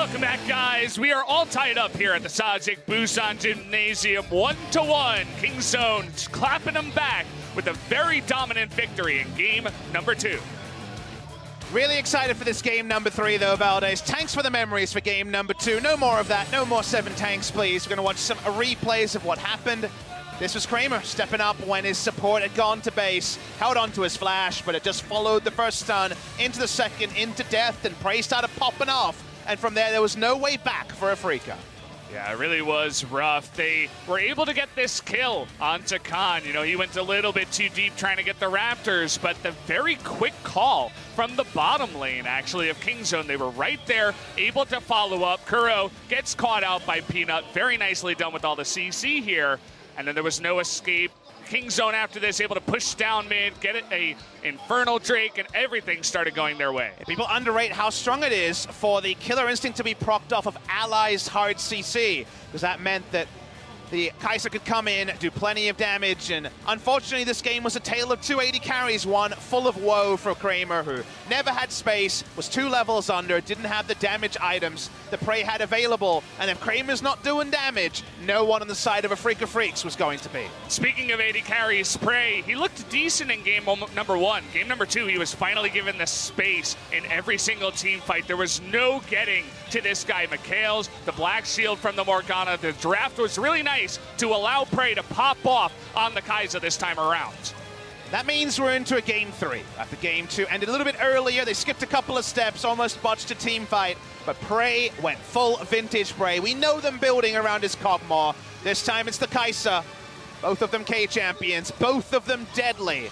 Welcome back, guys. We are all tied up here at the Sajik Busan Gymnasium, 1-1. Kingzone clapping them back with a very dominant victory in game number 2. Really excited for this game number 3, though, Valdez. Thanks for the memories for game number 2. No more of that. No more 7 tanks, please. We're going to watch some replays of what happened. This was Kramer stepping up when his support had gone to base, held onto his flash, but it just followed the first stun into the second, into death, and Prey started popping off. And from there was no way back for Afrika. Yeah, it really was rough. They were able to get this kill onto Khan. You know, he went a little bit too deep trying to get the Raptors, but the very quick call from the bottom lane, actually, of Kingzone, they were right there, able to follow up. Kuro gets caught out by Peanut. Very nicely done with all the CC here. And then there was no escape. Kingzone after this able to push down mid, get it a Infernal Drake, and everything started going their way. People underrate how strong it is for the Killer Instinct to be procced off of allies' hard CC, because that meant that the Kai'Sa could come in, do plenty of damage, and unfortunately this game was a tale of 280 carries, one full of woe for Kramer, who never had space, was 2 levels under, didn't have the damage items that Prey had available, and if Kramer's not doing damage, no one on the side of Afrika Freaks was going to be. Speaking of 80 carries, Prey, he looked decent in game number 1. Game number 2, he was finally given the space in every single team fight. There was no getting to this guy. McHale's, the Black Shield from the Morgana, the draft was really nice to allow Prey to pop off on the Kai'Sa this time around. That means we're into a game 3. After game 2 ended a little bit earlier, they skipped a couple of steps, almost botched a team fight, but Prey went full vintage Prey. We know them building around his Kog'Maw. This time it's the Kai'Sa. Both of them K champions, both of them deadly.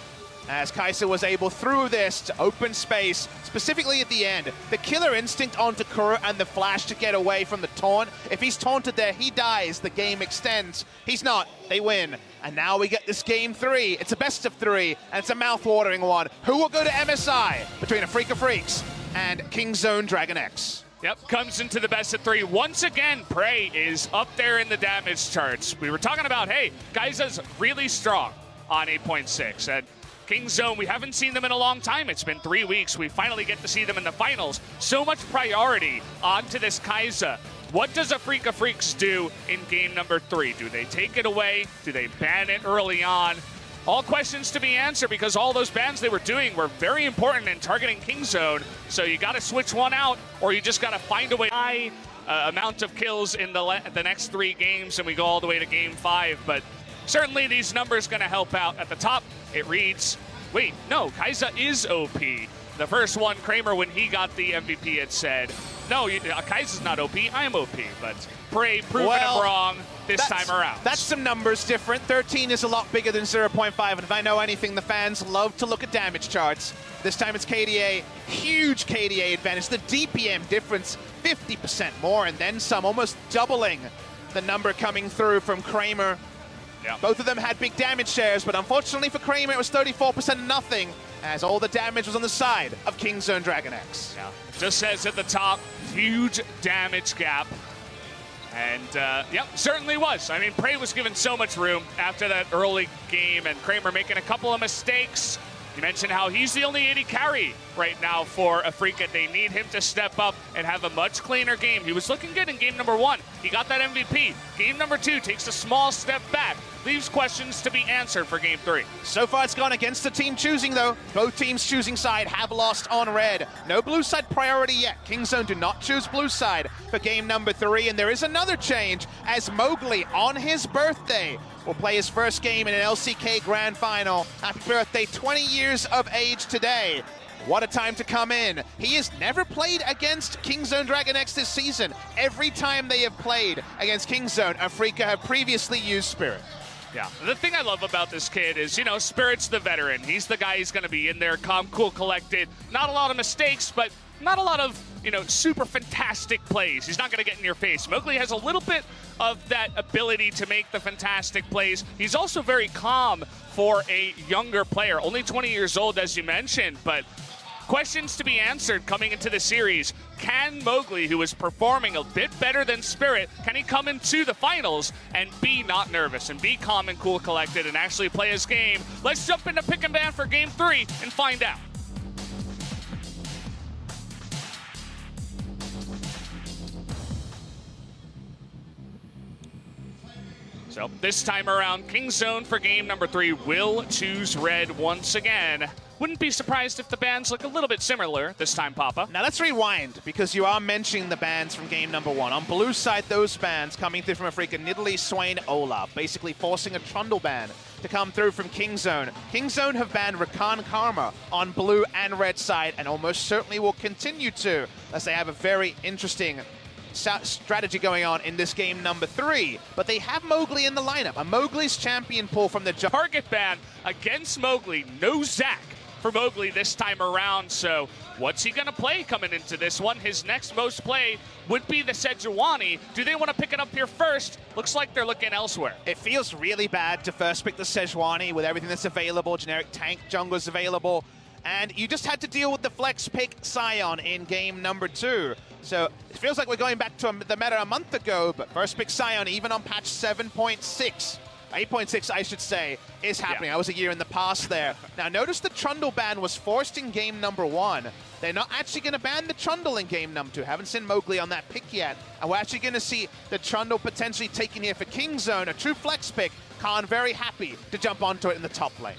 As Kai'Sa was able through this to open space, specifically at the end. The Killer Instinct onto Kuro and the flash to get away from the taunt. If he's taunted there, he dies, the game extends. He's not, they win. And now we get this game 3. It's a best of 3, and it's a mouth-watering one. Who will go to MSI between Afrika Freaks and Kingzone Dragon X? Yep, comes into the best of 3. Once again, Prey is up there in the damage charts. We were talking about, hey, Kai'Sa's really strong on 8.6, and Kingzone, we haven't seen them in a long time. It's been 3 weeks. We finally get to see them in the finals. So much priority onto this Kai'Sa. What does Afrika Freaks do in game number 3? Do they take it away? Do they ban it early on? All questions to be answered, because all those bans they were doing were very important in targeting Kingzone. So you got to switch one out, or you just got to find a way. High amount of kills in the next 3 games, and we go all the way to game 5. But certainly these numbers going to help out. At the top, it reads, wait, no, Kai'Sa is OP. The first one, Kramer, when he got the MVP, had said, no, Kai'Sa's not OP, I am OP. But Prey proving him wrong this time around. That's some numbers different. 13 is a lot bigger than 0.5, and if I know anything, the fans love to look at damage charts. This time it's KDA, huge KDA advantage. The DPM difference, 50% more, and then some, almost doubling the number coming through from Kramer. Yeah. Both of them had big damage shares, but unfortunately for Kramer, it was 34% nothing, as all the damage was on the side of Kingzone Dragon X. Yeah. Just says at the top, huge damage gap. And, yeah, certainly was. I mean, Prey was given so much room after that early game, and Kramer making a couple of mistakes. You mentioned how he's the only 80 carry right now for Afrika. They need him to step up and have a much cleaner game. He was looking good in game number 1. He got that MVP. Game number 2 takes a small step back. Leaves questions to be answered for game 3. So far it's gone against the team choosing, though. Both teams choosing side have lost on red. No blue side priority yet. Kingzone do not choose blue side for game number 3. And there is another change, as Mowgli, on his birthday, will play his first game in an LCK Grand Final. Happy birthday, 20 years of age today. What a time to come in. He has never played against Kingzone Dragon X this season. Every time they have played against Kingzone, Afrika have previously used Spirit. Yeah, the thing I love about this kid is, you know, Spirit's the veteran. He's the guy who's going to be in there, calm, cool, collected. Not a lot of mistakes, but not a lot of, you know, super fantastic plays. He's not going to get in your face. Mowgli has a little bit of that ability to make the fantastic plays. He's also very calm for a younger player. Only 20 years old, as you mentioned, but questions to be answered coming into the series. Can Mowgli, who is performing a bit better than Spirit, can he come into the finals and be not nervous and be calm and cool, collected, and actually play his game? Let's jump into pick and ban for game 3 and find out. So this time around, King Zone for game number 3 will choose red once again. Wouldn't be surprised if the bans look a little bit similar this time, Papa. Now let's rewind, because you are mentioning the bans from game number 1. On blue side, those bans coming through from Afrika, Nidalee, Swain, Olaf, basically forcing a Trundle ban to come through from King Zone. King Zone have banned Rakan Karma on blue and red side, and almost certainly will continue to, as they have a very interesting strategy going on in this game number 3. But they have Mowgli in the lineup. A Mowgli's champion pull from the target ban against Mowgli. No Zac for Mowgli this time around. So what's he going to play coming into this one? His next most play would be the Sejuani. Do they want to pick it up here first? Looks like they're looking elsewhere. It feels really bad to first pick the Sejuani with everything that's available. Generic tank jungles available. And you just had to deal with the flex pick Sion in game number 2. So it feels like we're going back to the meta a month ago, but first pick Sion, even on patch 7.6, 8.6 I should say, is happening. Yeah. I was a year in the past there. Now notice the Trundle ban was forced in game number 1. They're not actually going to ban the Trundle in game number 2. Haven't seen Mowgli on that pick yet. And we're actually going to see the Trundle potentially taken here for King Zone, a true flex pick. Khan very happy to jump onto it in the top lane.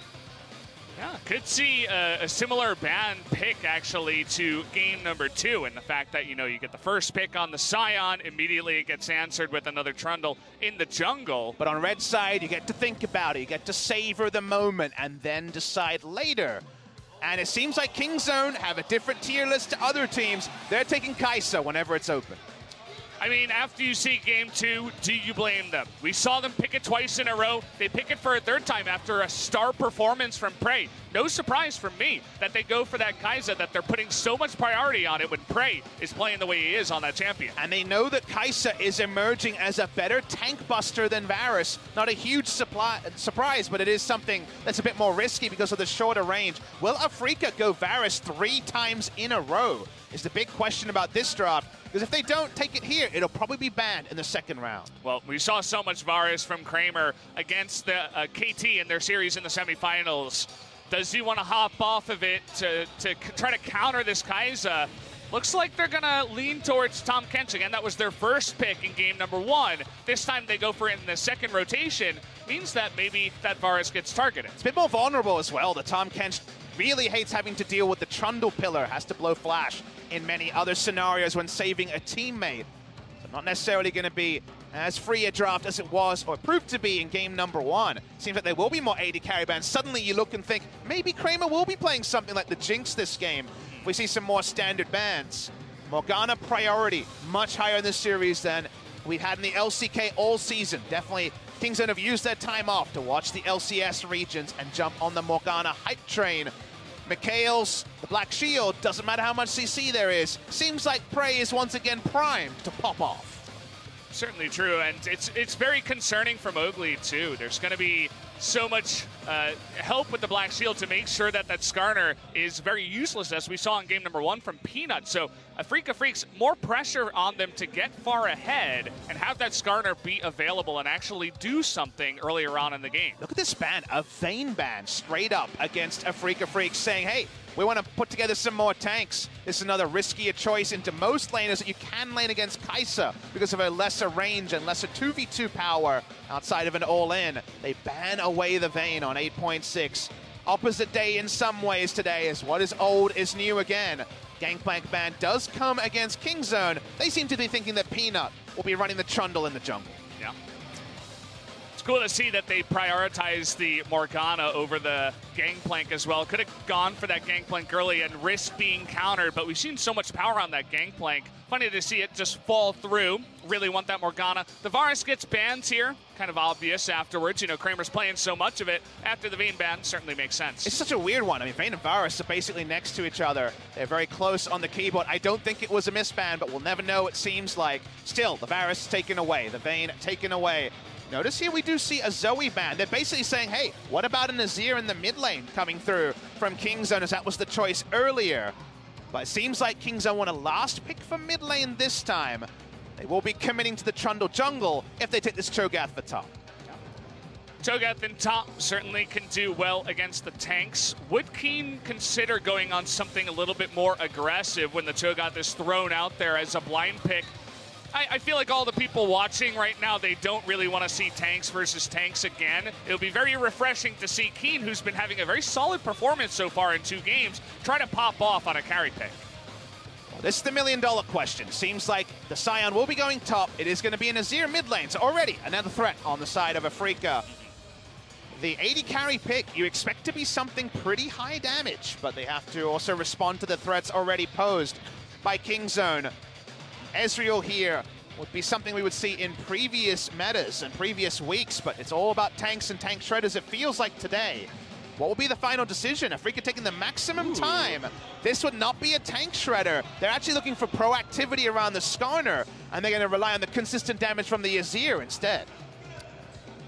Yeah, could see a similar ban pick, actually, to game number 2, and the fact that, you know, you get the first pick on the Sion, immediately it gets answered with another Trundle in the jungle. But on red side, you get to think about it, you get to savor the moment, and then decide later. And it seems like King Zone have a different tier list to other teams. They're taking Kai'Sa whenever it's open. I mean, after you see game 2, do you blame them? We saw them pick it twice in a row. They pick it for a third time after a star performance from Prey. No surprise from me that they go for that Kai'Sa, that they're putting so much priority on it when Prey is playing the way he is on that champion. And they know that Kai'Sa is emerging as a better tank buster than Varus. Not a huge surprise, but it is something that's a bit more risky because of the shorter range. Will Afrika go Varus 3 times in a row? Is the big question about this draft. Because if they don't take it here, it'll probably be banned in the second round. Well, we saw so much Varus from Kramer against the KT in their series in the semifinals. Does he want to hop off of it to try to counter this Kai'Sa? Looks like they're going to lean towards Tahm Kench again. That was their first pick in game number 1. This time they go for it in the second rotation. Means that maybe that Varus gets targeted. It's a bit more vulnerable as well. The Tahm Kench really hates having to deal with the Trundle pillar. Has to blow flash in many other scenarios when saving a teammate. So not necessarily going to be as free a draft as it was or proved to be in game number 1. Seems like there will be more AD carry bans. Suddenly you look and think, maybe Kramer will be playing something like the Jinx this game. If we see some more standard bans. Morgana priority, much higher in this series than we've had in the LCK all season. Definitely King Zone have used their time off to watch the LCS regions and jump on the Morgana hype train. Mikhail's, the Black Shield, doesn't matter how much CC there is. Seems like Prey is once again primed to pop off. Certainly true, and it's very concerning for Mowgli too. There's going to be so much help with the Black Shield to make sure that that Skarner is very useless, as we saw in game number 1 from Peanut. So Afrika Freaks, more pressure on them to get far ahead and have that Skarner be available and actually do something earlier on in the game. Look at this ban, a Vayne ban straight up against Afrika Freaks, saying, hey, we want to put together some more tanks. This is another riskier choice into most laners that you can lane against Kai'Sa because of a lesser range and lesser 2v2 power outside of an all-in. They ban away the Vayne on 8.6. Opposite day in some ways today, as what is old is new again. Gangplank ban does come against King Zone. They seem to be thinking that Peanut will be running the Trundle in the jungle. Yeah. It's cool to see that they prioritize the Morgana over the Gangplank as well. Could have gone for that Gangplank early and risk being countered, but we've seen so much power on that Gangplank. Funny to see it just fall through. Really want that Morgana. The Varus gets banned here. Kind of obvious afterwards. You know, Kramer's playing so much of it. After the Vayne ban, certainly makes sense. It's such a weird one. I mean, Vayne and Varus are basically next to each other. They're very close on the keyboard. I don't think it was a misban, but we'll never know, it seems like. Still, the Varus taken away. The Vayne taken away. Notice here we do see a Zoe ban. They're basically saying, hey, what about a Nazir in the mid lane coming through from King Zone, as that was the choice earlier. But it seems like King Zone want a last pick for mid lane this time. They will be committing to the Trundle jungle if they take this Cho'Gath for top. Cho'Gath in top certainly can do well against the tanks. Would Keen consider going on something a little bit more aggressive when the Cho'Gath is thrown out there as a blind pick? I feel like all the people watching right now, they don't really want to see tanks versus tanks again. It'll be very refreshing to see Keen, who's been having a very solid performance so far in 2 games, try to pop off on a carry pick. Well, this is the million-dollar question. Seems like the Scion will be going top. It is going to be an Azir mid lane, so already another threat on the side of Afrika. The 80 carry pick, you expect to be something pretty high damage, but they have to also respond to the threats already posed by Kingzone. Ezreal here would be something we would see in previous metas and previous weeks, but it's all about tanks and tank shredders, it feels like today. What will be the final decision? Afrika taking the maximum time. This would not be a tank shredder. They're actually looking for proactivity around the Skarner, and they're going to rely on the consistent damage from the Azir instead.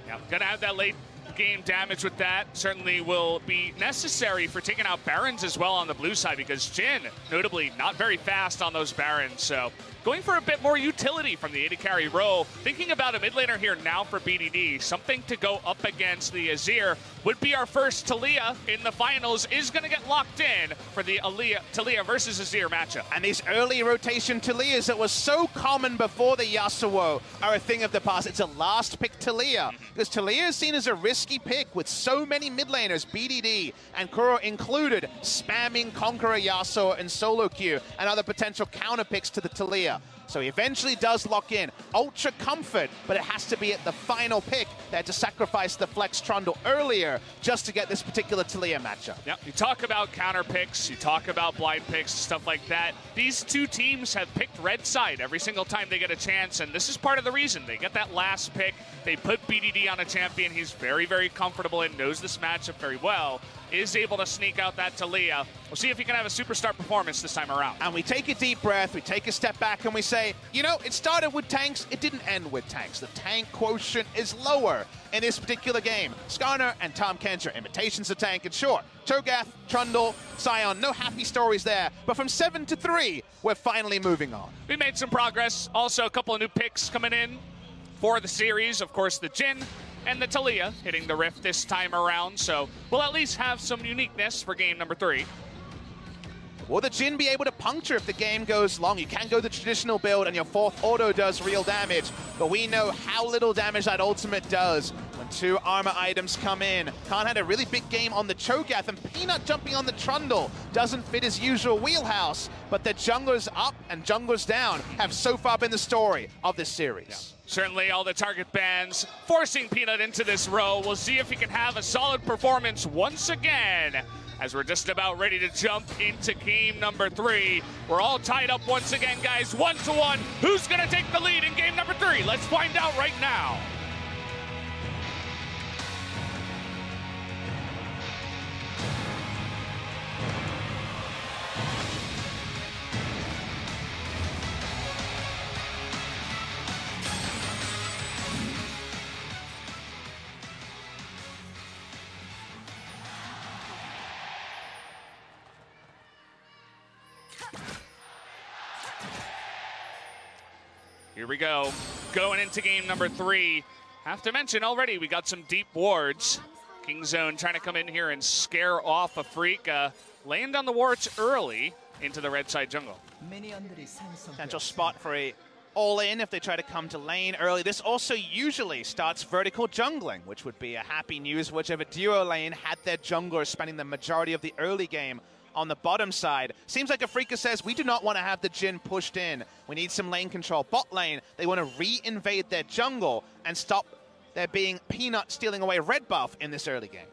Yeah, gonna have that late game damage with that. Certainly will be necessary for taking out Barons as well on the blue side, because Jhin, notably, not very fast on those Barons, so going for a bit more utility from the 80 carry role. Thinking about a mid laner here now for BDD, something to go up against the Azir. Would be our first Taliyah in the finals, is going to get locked in for the Taliyah versus Azir matchup. And these early rotation Taliyahs that was so common before the Yasuo are a thing of the past. It's a last pick Taliyah, because Taliyah is seen as a risky pick with so many mid laners, BDD and Kuro included, spamming Conqueror Yasuo and solo queue and other potential counter picks to the Taliyah. So he eventually does lock in. Ultra comfort, but it has to be at the final pick. They had to sacrifice the Flex Trundle earlier just to get this particular Taliyah matchup. Yep. You talk about counter picks, you talk about blind picks, stuff like that. These 2 teams have picked red side every single time they get a chance, and this is part of the reason. They get that last pick, they put BDD on a champion he's very, very comfortable in, knows this matchup very well, is able to sneak out that Taliyah. We'll see if he can have a superstar performance this time around. And we take a deep breath, we take a step back, and we say, you know, it started with tanks, it didn't end with tanks. The tank quotient is lower in this particular game. Skarner and Tahm Kench, imitations of tank, and sure, Cho'Gath, Trundle, Scion, no happy stories there. But from 7 to 3, we're finally moving on. We made some progress. Also, a couple of new picks coming in for the series. Of course, the Jhin and the Taliyah hitting the Rift this time around, so we'll at least have some uniqueness for game number 3. Will the Jhin be able to puncture if the game goes long? You can go the traditional build and your 4th auto does real damage, but we know how little damage that ultimate does when 2 armor items come in. Khan had a really big game on the Cho'Gath, and Peanut jumping on the Trundle doesn't fit his usual wheelhouse, but the junglers up and junglers down have so far been the story of this series. Yeah. Certainly all the target bans forcing Peanut into this row. We'll see if he can have a solid performance once again, as we're just about ready to jump into game number 3. We're all tied up once again, guys, 1-1. Who's gonna take the lead in game number 3? Let's find out right now. Here we go, going into game number 3. Have to mention already, we got some deep wards. Kingzone trying to come in here and scare off Afrika. Laying down the wards early into the red side jungle. Potential spot for a all-in if they try to come to lane early. This also usually starts vertical jungling, which would be a happy news, whichever duo lane had their junglers spending the majority of the early game on the bottom side. Seems like Afrika says, we do not want to have the Jhin pushed in. We need some lane control. Bot lane, they want to re-invade their jungle and stop there being Peanut stealing away red buff in this early game.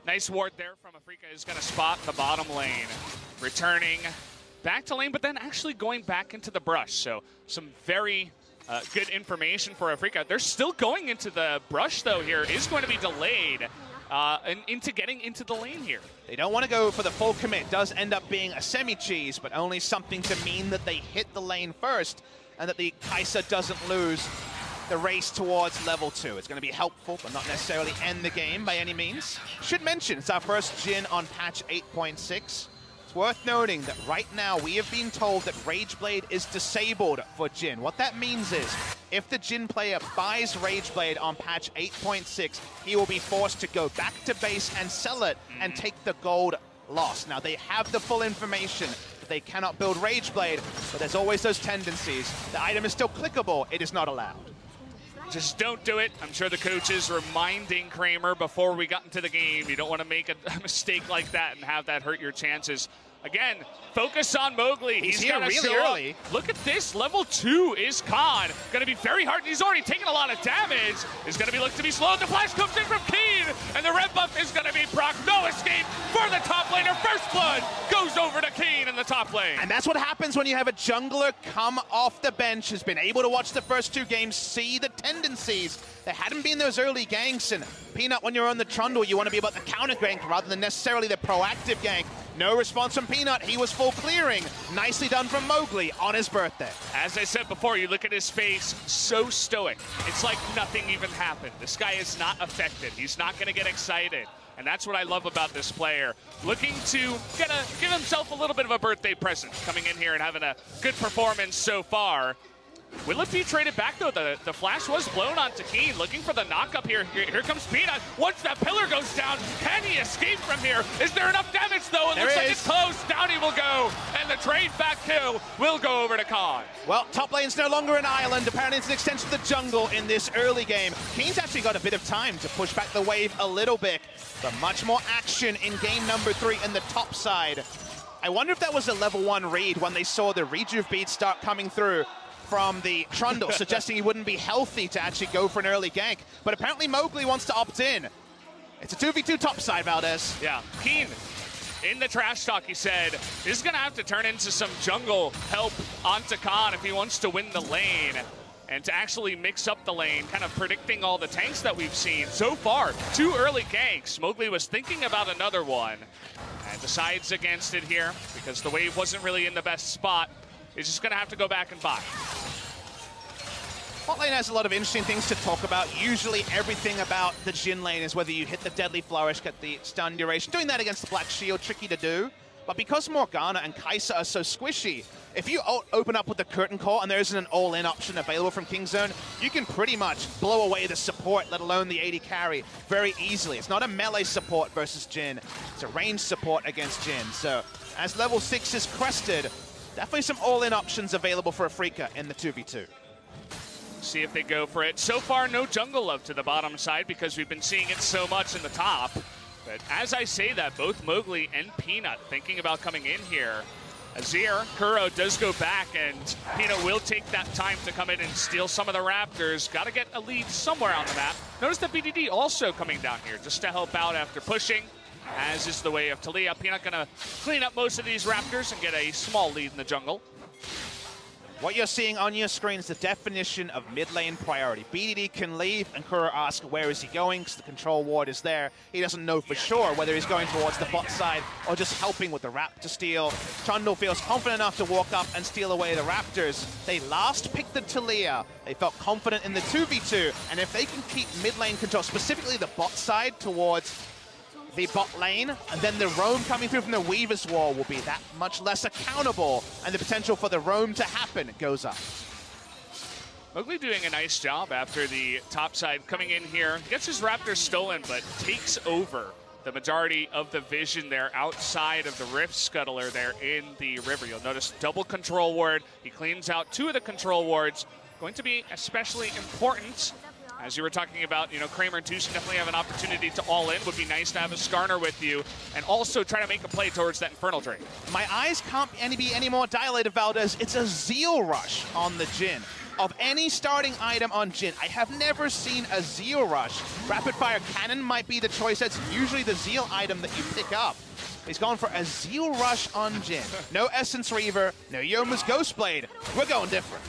Nice ward there from Afrika, is going to spot the bottom lane. Returning back to lane, but then actually going back into the brush. So some very good information for Afrika. They're still going into the brush, though, here. Is going to be delayed into getting into the lane here. They don't want to go for the full commit. It does end up being a semi-cheese, but only something to mean that they hit the lane first and that the Kai'Sa doesn't lose the race towards level 2. It's going to be helpful, but not necessarily end the game by any means. Should mention, it's our first Jhin on patch 8.6. It's worth noting that right now we have been told that Rageblade is disabled for Jhin. What that means is, if the Jhin player buys Rageblade on patch 8.6, he will be forced to go back to base and sell it and take the gold loss. Now, they have the full information. they cannot build Rage Blade, but there's always those tendencies. The item is still clickable, it is not allowed. Just don't do it. I'm sure the coach is reminding Kramer before we got into the game. You don't want to make a mistake like that and have that hurt your chances. Again, focus on Mowgli. He's here really early. Look at this. Level 2 is Khan. Going to be very hard. He's already taken a lot of damage. Is going to be looked to be slowed. The flash comes in from Keen, and the red buff is going to be Brock. No escape for the top laner. First blood goes over to Keen in the top lane. And that's what happens when you have a jungler come off the bench, has been able to watch the first 2 games, see the tendencies. There hadn't been those early ganks, and Peanut, when you're on the Trundle, you want to be about the counter gank rather than necessarily the proactive gank. No response from Peanut. He was full clearing. Nicely done from Mowgli on his birthday. As I said before, you look at his face, so stoic. It's like nothing even happened. This guy is not affected. He's not going to get excited. And that's what I love about this player. Looking to give himself a little bit of a birthday present, coming in here and having a good performance so far. Will it be traded back, though? The flash was blown onto Keen, looking for the knock-up here. Here comes Peanut. Once that pillar goes down, can he escape from here? Is there enough damage, though? It looks like it's close. Down he will go, and the trade back kill will go over to Khan. Well, top lane's no longer an island. Apparently it's an extension of the jungle in this early game. Keen's actually got a bit of time to push back the wave a little bit, but much more action in game number 3 in the top side. I wonder if that was a level 1 read when they saw the rejuve beat start coming through from the Trundle, suggesting he wouldn't be healthy to actually go for an early gank. But apparently Mowgli wants to opt in. It's a 2v2 topside, Valdez. Yeah, Keen, in the trash talk, he said, this is going to have to turn into some jungle help onto Khan if he wants to win the lane. And to actually mix up the lane, kind of predicting all the tanks that we've seen so far. 2 early ganks. Mowgli was thinking about another one and decides against it here because the wave wasn't really in the best spot. He's just going to have to go back and buy. Bot lane has a lot of interesting things to talk about. Usually everything about the Jhin lane is whether you hit the Deadly Flourish, get the stun duration. Doing that against the Black Shield, tricky to do. But because Morgana and Kai'Sa are so squishy, if you open up with the Curtain Call and there isn't an all-in option available from Kingzone, you can pretty much blow away the support, let alone the AD carry, very easily. It's not a melee support versus Jhin. It's a range support against Jhin. So as level 6 is crested, definitely some all-in options available for Afrika in the 2v2. See if they go for it. So far, no jungle love to the bottom side because we've been seeing it so much in the top. But as I say that, both Mowgli and Peanut thinking about coming in here. Azir, Kuro does go back, and Peanut will take that time to come in and steal some of the Raptors. Got to get a lead somewhere on the map. Notice the BDD also coming down here just to help out after pushing, as is the way of Talia. Peanut going to clean up most of these Raptors and get a small lead in the jungle. What you're seeing on your screen is the definition of mid lane priority. BDD can leave, and Kuro asks where is he going, because the control ward is there. He doesn't know for sure whether he's going towards the bot side or just helping with the Raptor steal. Trundle feels confident enough to walk up and steal away the Raptors. They last picked the Talia. They felt confident in the 2v2, and if they can keep mid lane control, specifically the bot side towards the bot lane, and then the roam coming through from the Weaver's Wall will be that much less accountable, and the potential for the roam to happen goes up. Mowgli doing a nice job after the top side coming in here. Gets his Raptors stolen, but takes over the majority of the vision there outside of the Rift Scuttler there in the river. You'll notice double control ward. He cleans out 2 of the control wards. Going to be especially important. As you were talking about, Kramer and Tucson definitely have an opportunity to all in. Would be nice to have a Skarner with you and also try to make a play towards that Infernal Drain. My eyes can't be any more dilated, Valdez. It's a Zeal Rush on the Jhin. Of any starting item on Jhin, I have never seen a Zeal Rush. Rapid Fire Cannon might be the choice. That's usually the Zeal item that you pick up. He's going for a Zeal Rush on Jhin. No Essence Reaver, no Yoma's Ghostblade. We're going different.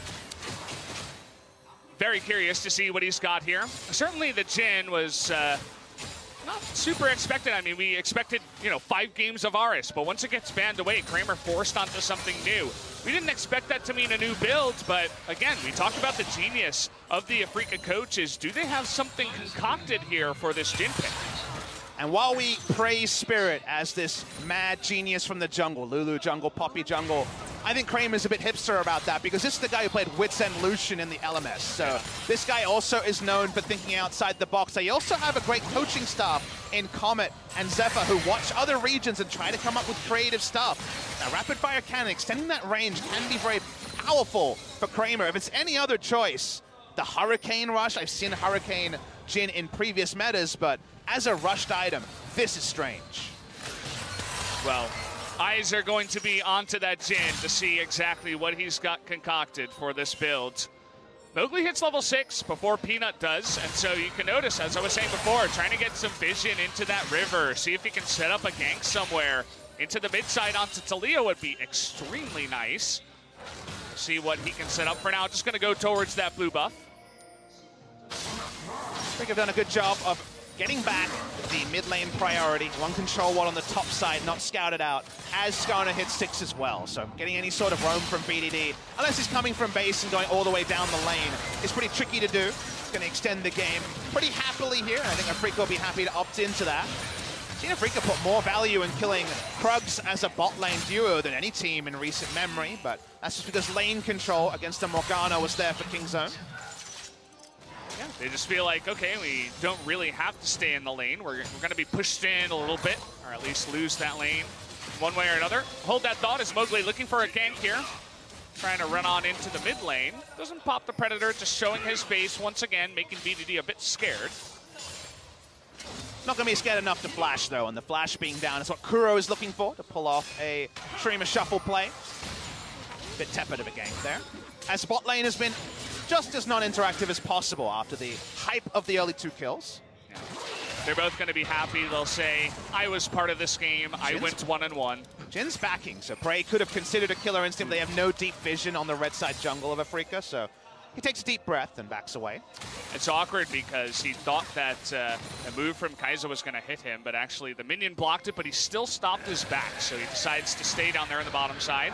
Very curious to see what he's got here. Certainly the Jhin was not super expected. I mean, we expected, 5 games of Aris, but once it gets banned away, Kramer forced onto something new. We didn't expect that to mean a new build, but again, we talked about the genius of the Afrika coaches. Do they have something concocted here for this Jhin pick? And while we praise Spirit as this mad genius from the jungle, Lulu jungle, Poppy jungle, I think Kramer's a bit hipster about that because this is the guy who played Wits End Lucian in the LMS. So this guy also is known for thinking outside the box. They also have a great coaching staff in Comet and Zephyr, who watch other regions and try to come up with creative stuff. Now, rapid fire cannon, extending that range can be very powerful for Kramer. If it's any other choice, the Hurricane Rush, I've seen Hurricane Jhin in previous metas, but as a rushed item, this is strange. Well, eyes are going to be onto that Jhin to see exactly what he's got concocted for this build. Mowgli hits level 6 before Peanut does, and so you can notice, as I was saying before, trying to get some vision into that river, see if he can set up a gank somewhere. Into the mid side onto Talia would be extremely nice. See what he can set up for now. Just going to go towards that blue buff. I think I've done a good job of getting back the mid lane priority. One control ward on the top side, not scouted out, as Skarner hits 6 as well. So getting any sort of roam from BDD, unless he's coming from base and going all the way down the lane, is pretty tricky to do. It's going to extend the game pretty happily here. I think Afrika will be happy to opt into that. Seen Afrika put more value in killing Krugs as a bot lane duo than any team in recent memory, but that's just because lane control against the Morgana was there for Kingzone. Yeah, they just feel like, okay, we don't really have to stay in the lane. We're going to be pushed in a little bit, or at least lose that lane one way or another. Hold that thought as Mowgli looking for a gank here. Trying to run on into the mid lane. Doesn't pop the Predator, just showing his face once again, making BDD a bit scared. Not going to be scared enough to flash, though, and the flash being down is what Kuro is looking for to pull off a Streamer Shuffle play. Bit tepid of a gank there. As bot lane has been just as non-interactive as possible after the hype of the early 2 kills. Yeah. They're both going to be happy. They'll say, I was part of this game. I went 1-1. Jin's backing, so Prey could have considered a killer instinct. They have no deep vision on the red side jungle of Afrika, so he takes a deep breath and backs away. It's awkward because he thought that a move from Kai'Sa was going to hit him, but actually the minion blocked it, but he still stopped his back, so he decides to stay down there on the bottom side.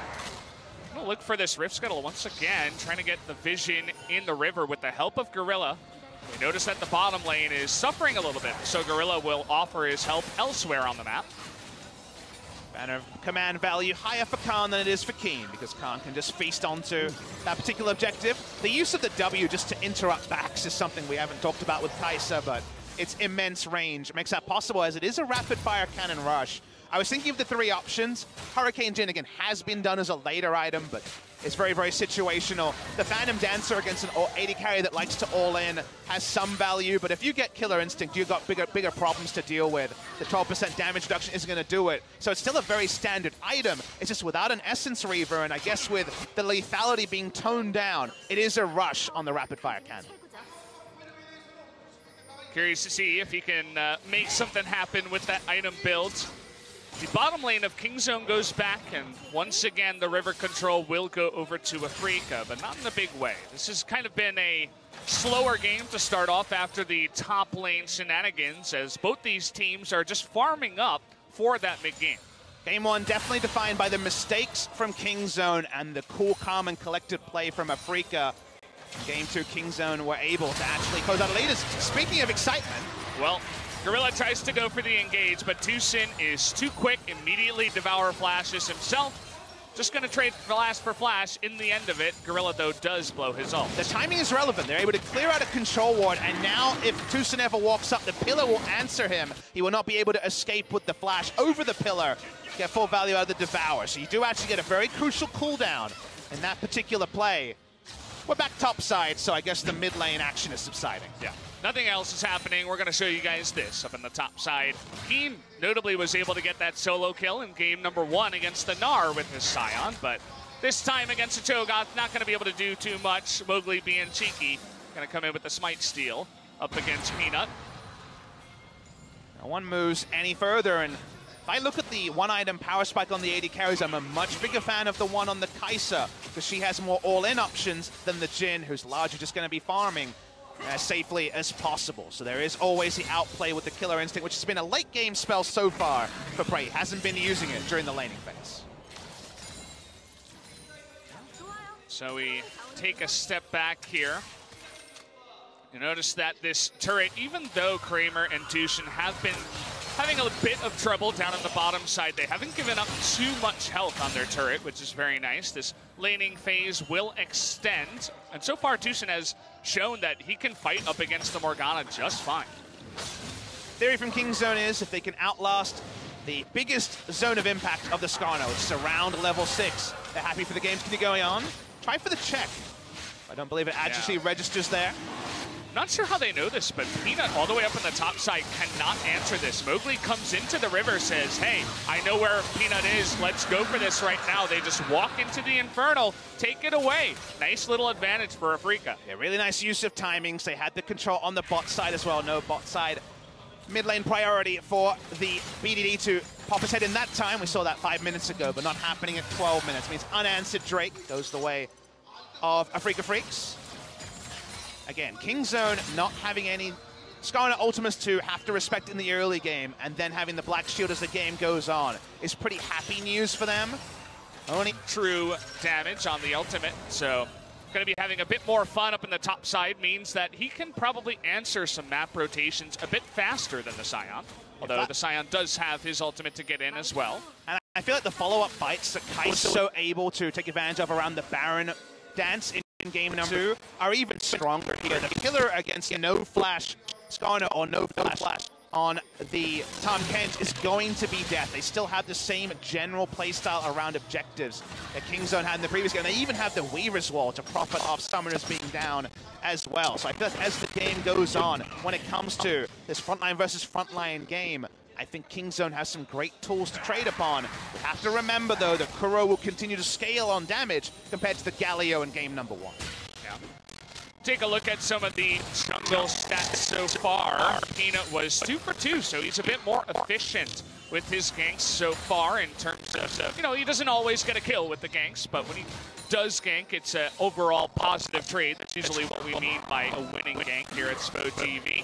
I'm gonna look for this Rift Scuttle once again, trying to get the vision in the river with the help of Gorilla. We notice that the bottom lane is suffering a little bit, so Gorilla will offer his help elsewhere on the map. Banner command value higher for Khan than it is for Keen, because Khan can just feast onto that particular objective. The use of the W just to interrupt backs is something we haven't talked about with Kai'Sa, but its immense range makes that possible, as it is a rapid fire cannon rush. I was thinking of the 3 options. Hurricane Jhin, again, has been done as a later item, but it's very, very situational. The Phantom Dancer against an AD carry that likes to all-in has some value, but if you get Killer Instinct, you've got bigger problems to deal with. The 12% damage reduction isn't going to do it. So it's still a very standard item. It's just without an Essence Reaver, and I guess with the lethality being toned down, it is a rush on the rapid fire cannon. Curious to see if he can make something happen with that item build. The bottom lane of Kingzone goes back, and once again, the river control will go over to Afrika, but not in a big way. This has kind of been a slower game to start off after the top lane shenanigans, as both these teams are just farming up for that mid-game. Game 1 definitely defined by the mistakes from Kingzone and the cool, calm, and collected play from Afrika. Game 2, Kingzone were able to actually close out leaders. Speaking of excitement, well, Gorilla tries to go for the engage, but Tucson is too quick, immediately Devour flashes himself. Just going to trade flash for flash. In the end of it, Gorilla, though, does blow his ult. The timing is relevant. They're able to clear out a control ward, and now if Tucson ever walks up, the pillar will answer him. He will not be able to escape with the flash over the pillar, get full value out of the Devour. So you do actually get a very crucial cooldown in that particular play. We're back topside, so I guess the mid lane action is subsiding. Yeah. Nothing else is happening. We're going to show you guys this up in the top side. Keen notably was able to get that solo kill in game number 1 against the Gnar with his Scion, but this time against the Cho'Gath, not going to be able to do too much. Mowgli being cheeky, going to come in with the Smite Steal up against Peanut. No one moves any further, and if I look at the one-item power spike on the AD carries, I'm a much bigger fan of the one on the Kai'Sa, because she has more all-in options than the Jhin, who's largely just going to be farming as safely as possible. So there is always the outplay with the Killer Instinct, which has been a late game spell so far for Prey. Hasn't been using it during the laning phase. So we take a step back here. You notice that this turret, even though Kramer and Tushin have been having a bit of trouble down on the bottom side, they haven't given up too much health on their turret, which is very nice. This laning phase will extend, and so far Tushin has shown that he can fight up against the Morgana just fine. theory from Kingzone is if they can outlast the biggest zone of impact of the Skarner, which is around level 6, they're happy for the game to continue going on. Try for the check. I don't believe it actually registers there. Not sure how they know this, but Peanut all the way up on the top side cannot answer this. Mowgli comes into the river, says, hey, I know where Peanut is. Let's go for this right now. They just walk into the Infernal, take it away. Nice little advantage for Afrika. Yeah, really nice use of timings. They had the control on the bot side as well. No bot side mid lane priority for the BDD to pop his head in that time. We saw that 5 minutes ago, but not happening at 12 minutes. It means unanswered Drake goes the way of Afrika Freaks. Again, Kingzone not having any Skarner ultimates to have to respect in the early game, and then having the Black Shield as the game goes on is pretty happy news for them. Only true damage on the ultimate, so going to be having a bit more fun up in the top side means that he can probably answer some map rotations a bit faster than the Scion, although the Scion does have his ultimate to get in as well. And I feel like the follow-up bites that Kai's so able to take advantage of around the Baron dance in game number 2 are even stronger here. The killer against no flash Skarner or no flash on the Tom Kent is going to be death. They still have the same general playstyle around objectives that Kingzone had in the previous game. They even have the Weaver's Wall to profit off summoners being down as well. So I feel like as the game goes on, when it comes to this frontline versus frontline game, I think Kingzone has some great tools to trade upon. We have to remember, though, that Kuro will continue to scale on damage compared to the Galio in game number 1. Yeah. Take a look at some of the jungle stats so far. Peanut was 2 for 2, so he's a bit more efficient with his ganks so far in terms of, you know, he doesn't always get a kill with the ganks, but when he does gank, it's an overall positive trade. That's usually what we mean by a winning gank here at Spo TV.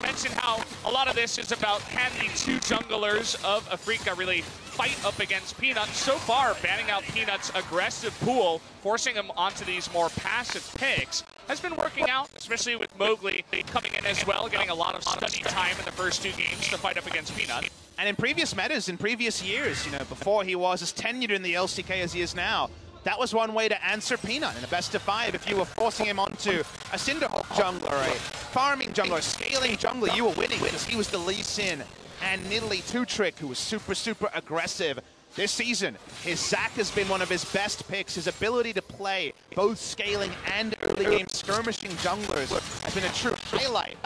Mentioned how a lot of this is about can the two junglers of Afrika really fight up against Peanut. So far, banning out Peanut's aggressive pool, forcing him onto these more passive picks, has been working out, especially with Mowgli coming in as well, getting a lot of study time in the first 2 games to fight up against Peanut. And in previous metas, in previous years, you know, before he was as tenured in the LCK as he is now, that was one way to answer Peanut in a best of 5. If you were forcing him onto a Cinderhawk jungler, a farming jungler, a scaling jungler, you were winning because he was the Lee Sin and Nidalee 2-Trick, who was super aggressive. This season, his Zac has been one of his best picks. His ability to play both scaling and early game skirmishing junglers has been a true highlight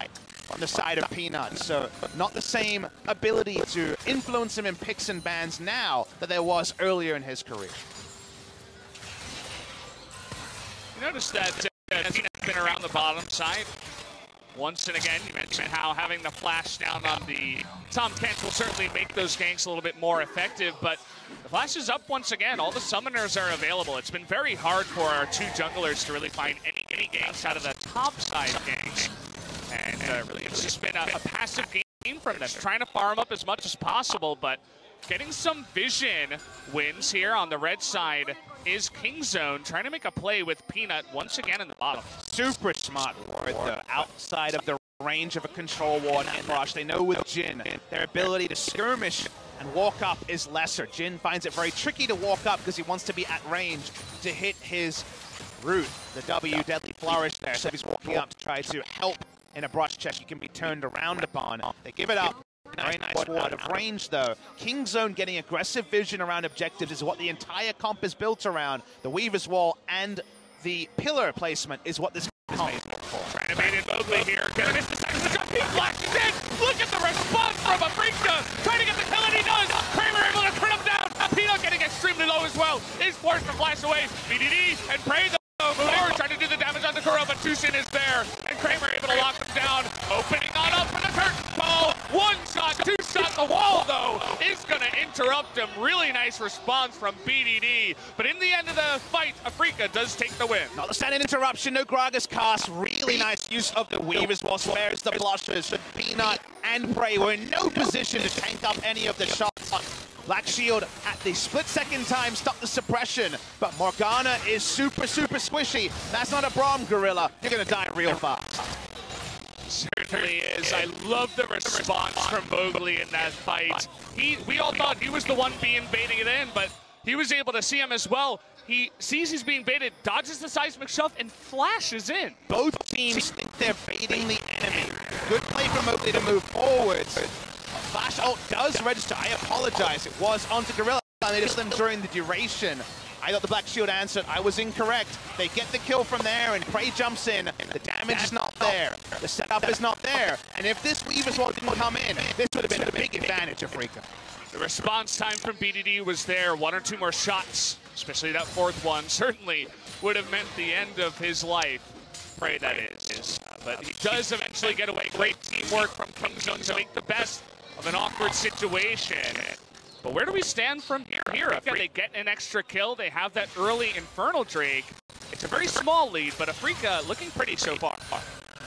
on the side of Peanut. So not the same ability to influence him in picks and bans now that there was earlier in his career. You notice that Peanut's been around the bottom side once and again. You mentioned how having the flash down on the Tom Kent will certainly make those ganks a little bit more effective, but the flash is up once again. All the summoners are available. It's been very hard for our 2 junglers to really find any ganks out of the top side ganks. And really it's just been a passive game from them, trying to farm up as much as possible, but getting some vision wins here on the red side is Kingzone, trying to make a play with Peanut once again in the bottom. Super smart ward, though, outside of the range of a control ward and rush. They know with Jhin, their ability to skirmish and walk up is lesser. Jhin finds it very tricky to walk up because he wants to be at range to hit his root, the W, Deadly Flourish there. So if he's walking up to try to help in a brush check, you can be turned around upon. They give it up. Very nice ward of range, though. Kingzone getting aggressive vision around objectives is what the entire comp is built around. The Weaver's Wall and the pillar placement is what this comp is built for. Trying to bait in Mowgli here. Gonna miss the second. The jump. He flashes in. Look at the response from Afrika. Trying to get the kill, and he does. Kramer able to turn him down. Peanut getting extremely low as well. Is forced to flash away. BDD and Prey, though. Moore trying to do the damage on the Kuro, but Tusin is there. And Kramer able to lock him down. Opening on up for the turn. Ball. 1 shot, 2 shot. The wall, though, is going to interrupt him. Really nice response from BDD. But in the end of the fight, Afrika does take the win. Not the standing interruption, no Gragas cast. Really nice use of the Weavers Wall. Spares the blushes. Peanut and Prey were in no position to tank up any of the shots. Black Shield at the split-second time stopped the suppression, but Morgana is super squishy. That's not a Braum Gorilla. You're going to die real fast. Certainly is. I love the response from Mowgli in that fight. We all thought he was the one being baiting it in, but he was able to see him as well. He sees he's being baited, dodges the seismic shove, and flashes in. Both teams think they're baiting the enemy. Good play from Mobley to move forwards. Flash ult does register. I apologize. It was onto Gorilla. And they just them during the duration. I thought the Black Shield answered. I was incorrect. They get the kill from there, and Prey jumps in. The damage is not there. The setup is not there. And if this Weaver's Wall didn't come in, this would have been a big advantage of Freaka. The response time from BDD was there. 1 or 2 more shots, especially that 4th one, certainly would have meant the end of his life. Prey, that is. But he does eventually get away. Great teamwork from Kingzone to make the best of an awkward situation. But where do we stand from here? If they get an extra kill, they have that early Infernal Drake. It's a very small lead, but Afrika looking pretty so far.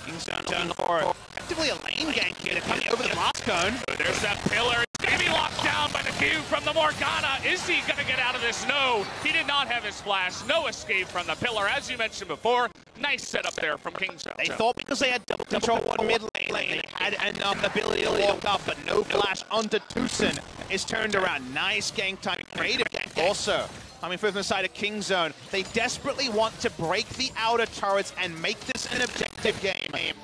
Kingzone looking for effectively a lane gank here. They're coming over the moss cone. There's that pillar. It's going to be locked down by the Q from the Morgana. Is he going to get out of this? No, he did not have his flash. No escape from the pillar, as you mentioned before. Nice setup there from Kingzone. They thought because they had double control one mid lane, they had enough ability to walk up, but no flash onto Tucson is turned around. Nice gank time, creative gank also. Coming through from the side of Kingzone, they desperately want to break the outer turrets and make this an objective game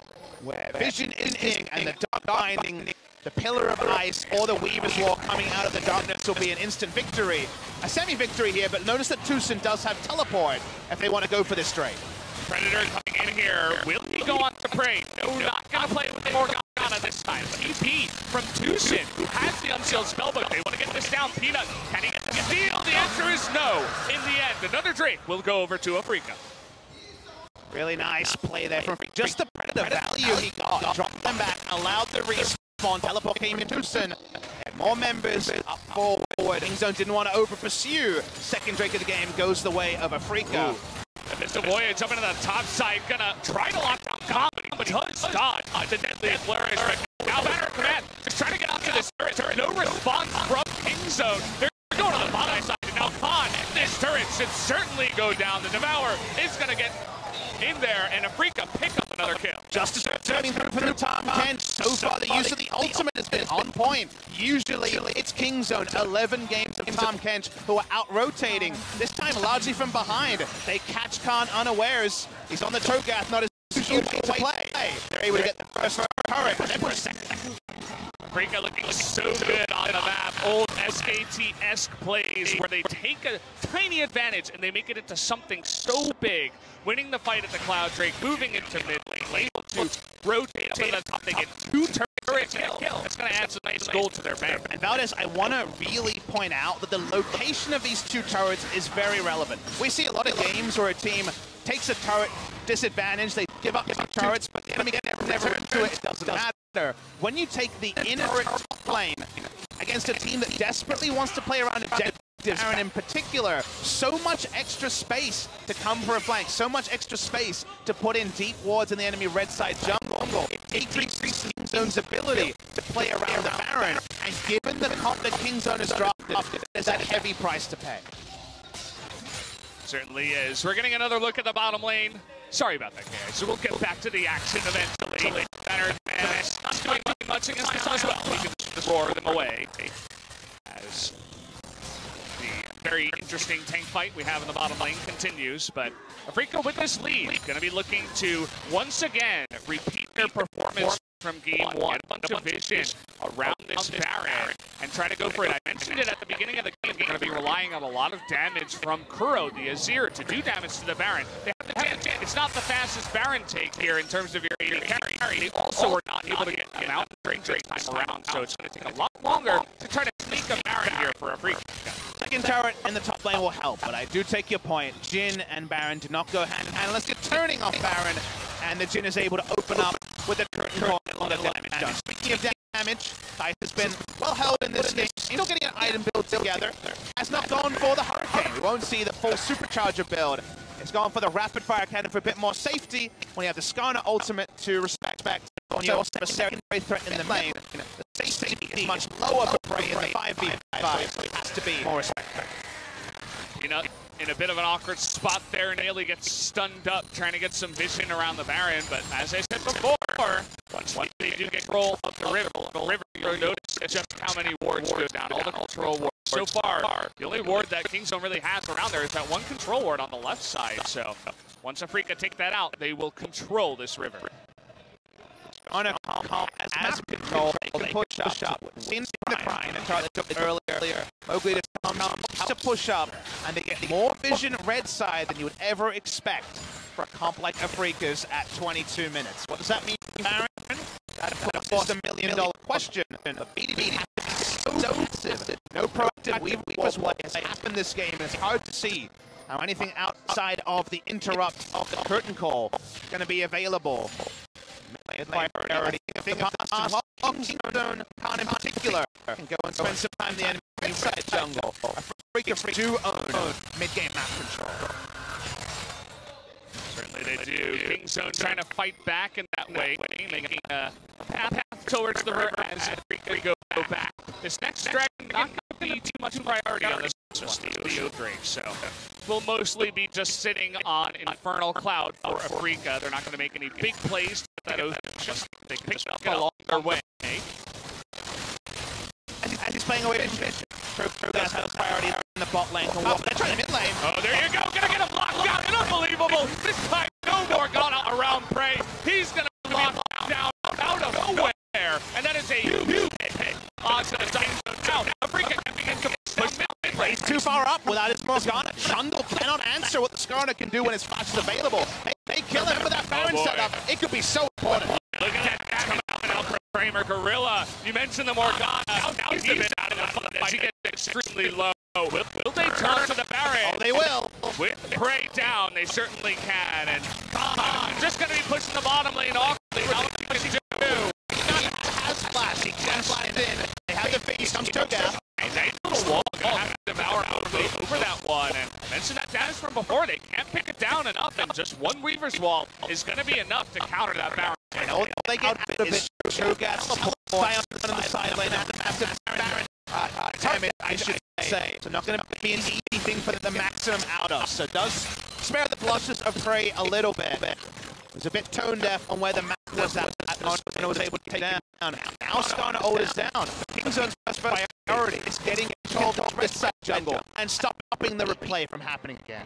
where vision is king and the dark binding, the pillar of ice or the Weaver's Wall coming out of the darkness will be an instant victory. A semi-victory here, but notice that Tucson does have teleport if they want to go for this straight. Predator coming in here. Will he go on to Prey? No, not going to play with the Morgana this time. EP from Tucson, who has the unsealed spellbook. They want to get this down. Peanut, can he get the steal? The answer is no. In the end, another Drake will go over to Afrika. Really nice play there from Freaka. Just the Predator value he got. Dropped them back, allowed the respawn. Teleport came in Tucson. And more members up forward. Kingzone didn't want to over-pursue. Second Drake of the game goes the way of Afrika. And Mr. Voyage up into the top side, gonna try to lock down Comedy, but does dodge the deadly flourish right now. Banner command, just trying to get onto this turret. No response from Kingzone. They're going to the bottom side, and now Khan, this turret should certainly go down. The Devourer is gonna get in there, and Afrika pick up another kill. Justice turning through from the top 10. So far, the use of the ultimate has been on point. Usually, it's Kingzone. 11 games of Tom Kench who are out-rotating. This time, largely from behind. They catch Khan unawares. He's on the Togath, not his usual way to play. They're able to get the first turret, and then push second. Afrika looking so good on the map. Old SKT-esque plays where they take a tiny advantage and they make it into something so big. Winning the fight at the Cloud Drake, moving into mid lane, able to rotate up to the top. They get 2 turrets and a kill. That's going to add some nice gold to their bank. And Valdez, I want to really point out that the location of these 2 turrets is very relevant. We see a lot of games where a team takes a turret disadvantage, they give up 2 turrets, but the enemy never into it. It doesn't matter. When you take the inner top lane against a team that desperately wants to play around objectives, Baron in particular, so much extra space to come for a flank, so much extra space to put in deep wards in the enemy red side jungle. It decreases Kingzone's ability to play around the Baron, and given the comp that Kingzone has dropped, there's a heavy price to pay. Certainly is. We're getting another look at the bottom lane. Sorry about that, guys. So we'll get back to the action eventually. Banner and not doing much against this as well. We can just roar them away. As the very interesting tank fight we have in the bottom lane continues, but Afrika with this lead, going to be looking to once again repeat their performance from game 1. A bunch of vision around this Baron and try to go for it. I mentioned it at the beginning of the game. They're going to be relying on a lot of damage from Kuro, the Azir, to do damage to the Baron. They have the chance. It's not the fastest Baron take here in terms of your carry. They also were not able to get him out Drake time around, so it's going to take a lot longer to try to sneak a Baron here for Afrika. Second turret in the top lane will help, but I do take your point. Jhin and Baron do not go hand in hand unless you're turning off Baron, and the Jhin is able to open up with the turret on the damage. Speaking of damage, Thais has been well held in this game. Still getting an item build together. Has not gone for the Hurricane. We won't see the full Supercharger build. It's gone for the Rapid Fire Cannon for a bit more safety when you have the Skarner ultimate to respect back. When you also have a secondary threat in the lane, the safety is much lower for Prey in the 5v5, so it has to be more respected. You know, in a bit of an awkward spot there, Naily gets stunned up trying to get some vision around the Baron, but as I said before, once they do get control of the river, you'll notice just how many wards go down, all the control wards. So far, the only ward that Kingzone really has around there is that one control ward on the left side, so once Afrika take that out, they will control this river. on a calm as map control, they push up. Seen the Prime and tried to took earlier. Mowgli to come to push up, and they get more vision red side than you would ever expect for a comp like Afrika's at 22 minutes. What does that mean, Baron? That puts us $1 million question. But BDD has been so passive. No proactive Weaver's play has happened this game, and it's hard to see how anything outside of the interrupt of the curtain call is going to be available. Priority. Zone Khan in particular can go and spend some time in the enemy side jungle. Afrika do own mid-game map control. Certainly they do. King Zone trying to fight back in that way, making a path towards the river as Afrika go back. This next dragon not going to be too much priority on this one, the Drake, so we'll mostly be just sitting on Infernal Cloud for Afrika. They're not going to make any big plays with that ocean. They can just get along their way. As he's playing away to Mitch, does have priority in the bot lane. They're trying to mid lane. Oh, there you go. Gonna get him locked down. Unbelievable. This time, no more Ghana around Prey. He's gonna be locked down out of nowhere. And that is a huge hit onto the Dynamo now. Afrika can begin to push down. He's too far up without his Morgana. Trundle cannot answer what the Skarner can do when his flash is available. They kill him with that Baron setup. It could be so important. Look at that coming out now from Kramer. Gorilla, you mentioned the Morgana. Now he's a bit out of the fight as he gets extremely low. Will they turn to the Baron? Oh, they will. With Prey down, they certainly can. And just going to be pushing the bottom lane awkwardly. What he do? He has flash. He can slide in. They have the face. Comes Cho'Gath. They little wall have to devour over that one. And I mentioned that damage from before. They can't pick it down enough. And just one Weaver's Wall is going to be enough to counter that Baron. And all they get out of it is Cho'Gath's on the side lane after Baron. Damage, I should say. So not going to be an easy thing for the maximum out of. So does spare the blushes of Prey a little bit. Was a bit tone deaf on where the map was at and was able to take down. Now Skarner ult is down. King Zone's first priority is getting control of this side jungle and stopping the replay from happening again.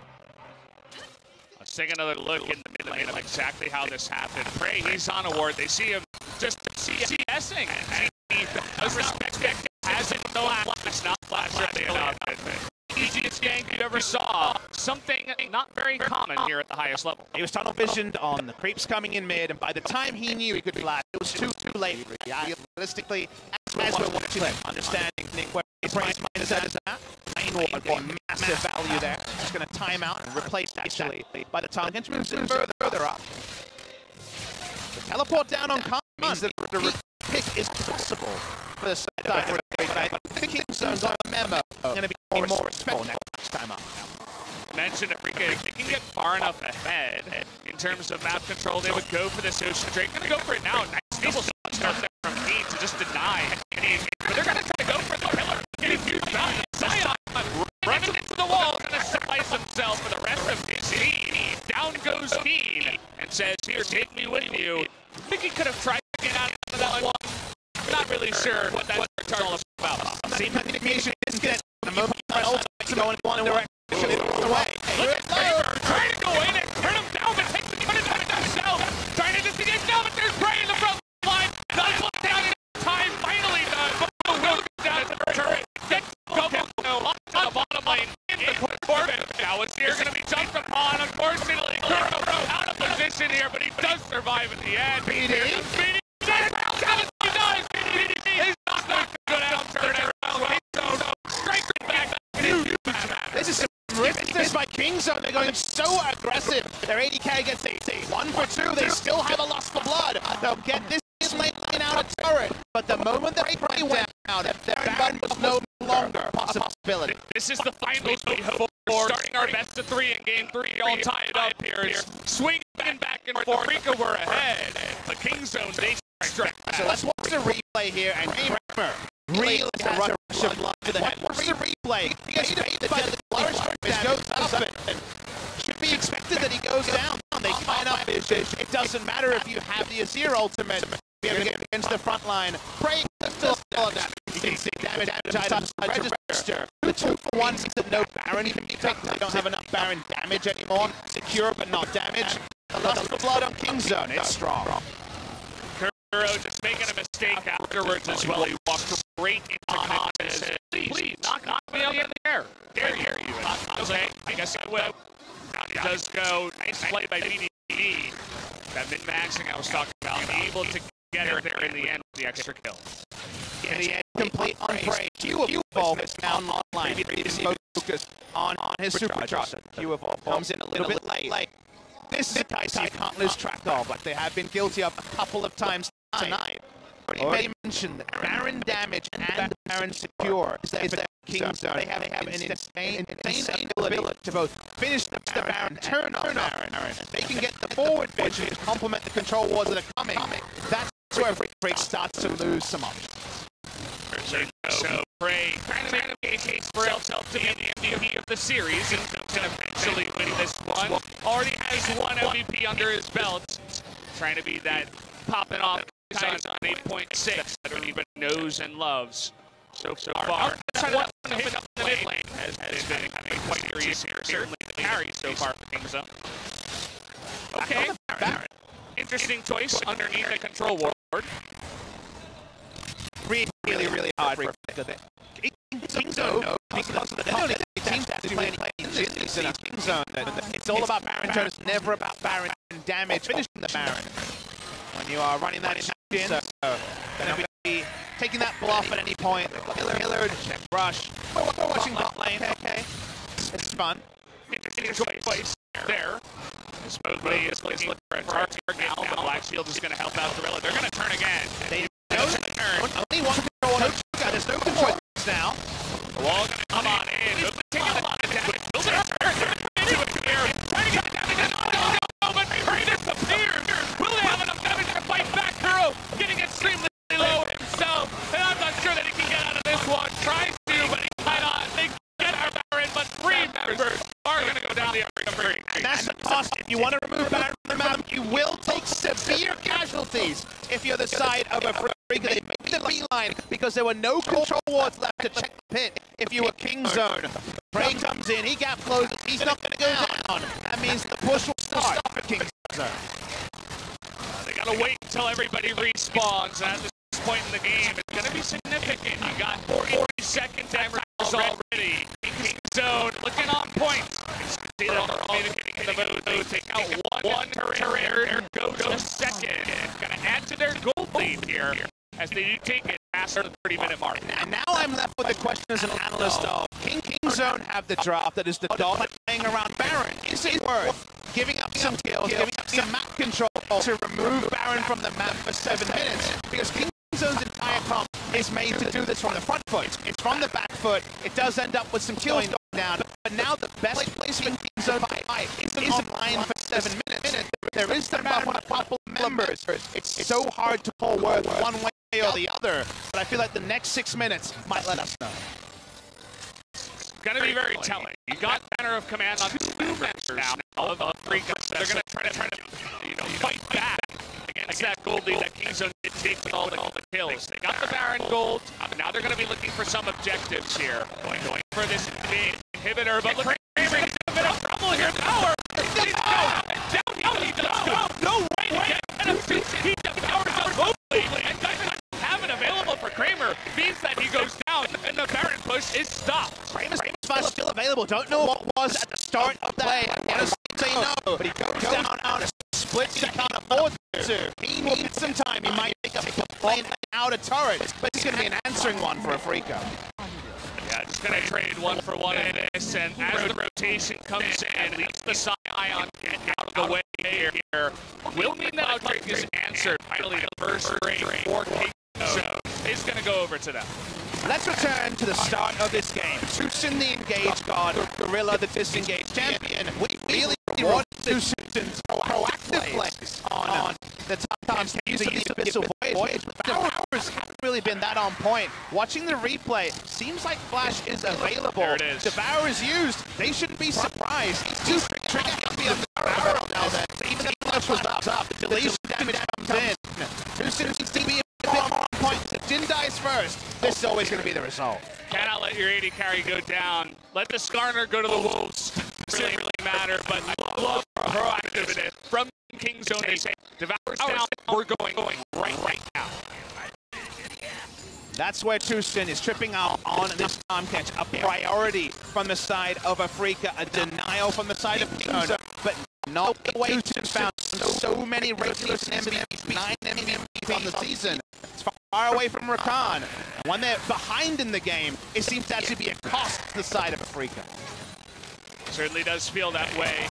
Let's take another look in the mid lane of exactly how this happened. Prey, he's on a ward. They see him just CSing. And he does not expect it. Hasn't no flash, not flash early enough. Easiest gank you ever saw. Something not very common here at the highest level. He was tunnel visioned on the creeps coming in mid, and by the time he knew he could flash, it was too late. Realistically, as we're watching him, understanding where his Prey's mindset is at, main ward got massive value there. Just going to time out and replace actually. By the time Henchman moves in further up, the teleport down on Khan means that the pick is possible for the side. The King Zone's on memo. Going to be more respectful next time up. Mentioned Afrika, if they can get far enough ahead in terms of map control, they would go for this Ocean Drake. Gonna go for it now. Nice people start there from Heat to just deny. But they're gonna try to go for the pillar. Get a huge value. Zion running into the wall, gonna suffice himself for the rest of his team. Down goes Keen and says, "Here, take me with you." I think he could have tried to get out of that one. I'm not really sure what that's all about. Same communication is good. The moment my ult is going in one direction. Away. Look at Kramer trying to go in and turn him down, but takes the credit down himself. Trying to disengage now, but there's Prey in the front line. Not one down in time, finally done. But will go down to the turret. Gets Goku to the bottom lane in the Corbin. Now it's here going to be jumped upon. Unfortunately, Kuro out of position here, but he does survive at the end. BD is not going to go down, turn it around. Straight back. This is some riskiness by King Zone. They're going so aggressive. Their 80k gets 1 for 2. They still have a loss for blood. They'll get this lane out of turret. But the moment that Prey went down, their Baron was no longer a possibility. This is the finals we hope for. Starting our best of 3 in game 3, all tied up here. Swinging back and forth. Afrika were ahead. But King Zone, they strike. So let's watch the replay here. And Kramer really has a rush of blood to the head. Watch the replay. He gets baited by the flourish. It goes up and should be expected that he goes down. They line up. It doesn't matter if you have the Azir ultimate. Against the front line. Prey still on that. You can see damage items register. The 2 for 1 means that no Baron can be picked. They don't have enough Baron damage anymore. Secure but not damage. The lust for blood on King Zone. It's strong. just making a mistake afterwards as well. He walked straight into Connor's. Please, knock me up in the air. Dare you. Okay, I guess I will. It does go. Nice play by BDB. That min-maxing I was talking about. Able to get her there in the end with the extra kill. In the end, complete on Prey. Q-Evolve is now online. He's focused on his supercharger. Q-Evolve comes in a little bit late. This is a case you can't lose track of, like they have been guilty of a couple of times tonight. But he may mention that Baron damage and Baron secure is their King Zone. They have an insane ability to both finish the Baron, turn off Baron. They can get the forward vision to complement the control wards that are coming. That's where Freak starts to lose some options. So Prey kind of indicates for himself to be the MVP of the series. He's going to eventually win this one. Already has one MVP under his belt. Trying to be that popping off on 8.6 that everyone knows and loves so far. That one hit up the mid lane has been quite serious here. Certainly the carry so far for King Zone. Okay, Baron. Interesting choice underneath the control ward. Really hard for King Zone. King Zone. It's all about Baron turn. It's never about Baron damage. Finishing the Baron. When you are running that in, so going to be taking that bluff at any point. Killer, rush. We're watching bot lane. Okay, it's fun. Interesting choice there. Supposedly is looking for a target now, but Black Shield is going to help out Gorilla. They're going to turn again. They know the turn. Only one control on There's no control now. The wall going to come on in. Taking the damage. Will they turn? Trying to get the damage. No, but Prey disappears. Will they have enough damage to fight back? Kuro getting extremely low himself. And I'm not sure that he can get out of this one. Tries to, but he might not. They get our Baron, but 3 members are going to go down the area free. And that's the cost. If you want to remove Baron from the map, you will take severe casualties if you're the side of a Freak. They made the beeline because there were no control wards left to check the pit. If you were King Zone, Prey comes in, he gap closes, he's not going to go down. That means the push will start for King Zone. They got to wait until everybody respawns. And at this point in the game, it's going to be significant. You got 40-second timers already. King Zone looking on point. See that they're all communicating in the vote. Take out one turret, go second. Going to add to their gold lead here as they do take it past the 30-minute mark. And now I'm left with the question as an analyst of King Zone have the draft that is the dog playing around Baron. Is it worth giving up some kills, giving up some map control to remove Baron from the map for 7 minutes? Because King Zone's entire comp is made to do this from the front foot. It's from the back foot. It does end up with some kills going down. But now the best place for King Zone to fight is online for 7 minutes. There is the map on a couple of members. It's so hard to pull word one way or the other. But I feel like the next 6 minutes might let us know. Going to be very telling. You got Banner of Command on 2 members now of Freak. They're going to try to fight back against that gold lead that King Zone did take with all the kills. They got the Baron gold. Now they're going to be looking for some objectives here. Going for this inhibitor, but look, Kramer is a bit of trouble here. Power! Down he does go. No way! He devours them both. And having available for Kramer means that he goes down, and the Baron push is stopped. Kramer's still available. Don't know what was at the start of the play. I want to say no, but he goes down on a split. He can't afford to. He needs some time. He might make a plane out of turret, but it's going to be an answering one for a Freako. Yeah, just going to trade 1 for 1 in this, and as the rotation comes in, at least the Scion get out of the way here, will mean that Outbreak is answered. Finally, the first ring for King Zone is going to go over to them. Let's return to the start of this game. Tucson, the engaged god, Gorilla, the disengaged champion. We really want Tucson's proactive plays on the top use of the Abyssal Voyage. But Powers haven't really been that on point. Watching the replay, seems like Flash is available. There it is. Devour is used. They shouldn't be surprised. He's too tricky to be on the barrel now. Even if Flash was up, the deletion damage comes in. Tucson needs to be a bit more on point. Jin dies first. This is always going to be the result. Cannot let your AD carry go down. Let the Skarner go to the Wolves. Doesn't really matter, but I love proactiveness from King Zone is Devour's down. We're going right now. That's where Tucson is tripping out on this time catch. A priority from the side of Afrika, a denial from the side of Zone, but not the way Tucson found so many regulars and MVPs, 9 MVPs on the season. It's far away from Rakan. And when they're behind in the game, it seems to actually be a cost to the side of Afrika. Certainly does feel that way.